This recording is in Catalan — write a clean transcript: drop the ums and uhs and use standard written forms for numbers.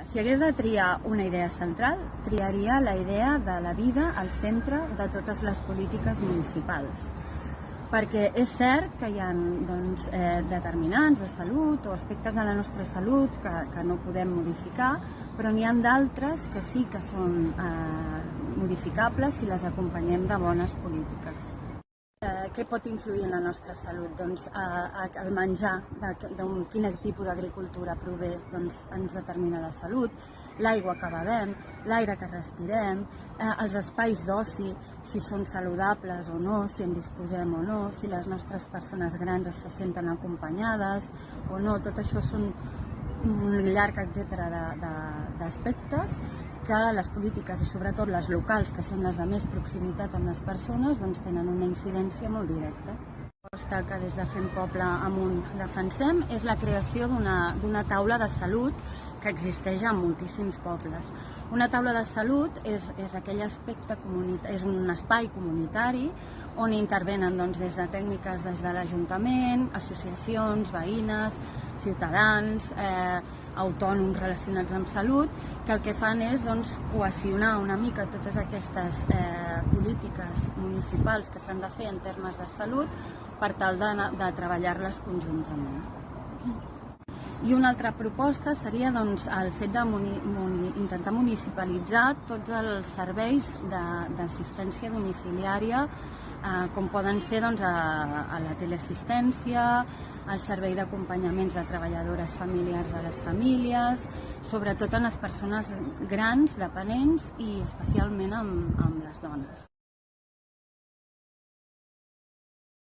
Si hagués de triar una idea central, triaria la idea de la vida al centre de totes les polítiques municipals. Perquè és cert que hi ha determinants de salut o aspectes de la nostra salut que no podem modificar, però n'hi ha d'altres que sí que són modificables si les acompanyem de bones polítiques. Què pot influir en la nostra salut? Doncs el menjar, quin tipus d'agricultura prové, ens determina la salut, l'aigua que bevem, l'aire que respirem, els espais d'oci, si són saludables o no, si en disposem o no, si les nostres persones grans se senten acompanyades o no. Tot això són un llarg etcètera d'aspectes que les polítiques i sobretot les locals, que són les de més proximitat amb les persones, tenen una incidència molt directa. La proposta que des de Fem Poble Amunt defensem és la creació d'una taula de salut que existeix en moltíssims pobles. Una taula de salut és aquell aspecte comunitari, és un espai comunitari on intervenen des de tècniques des de l'Ajuntament, associacions, veïnes, ciutadans, autònoms relacionats amb salut, que el que fan és cohesionar una mica totes aquestes polítiques municipals que s'han de fer en termes de salut per tal de treballar-les conjuntament. I una altra proposta seria el fet d'intentar municipalitzar tots els serveis d'assistència domiciliària, com poden ser a la teleassistència, el servei d'acompanyaments de treballadores familiars de les famílies, sobretot en les persones grans, dependents i especialment amb les dones.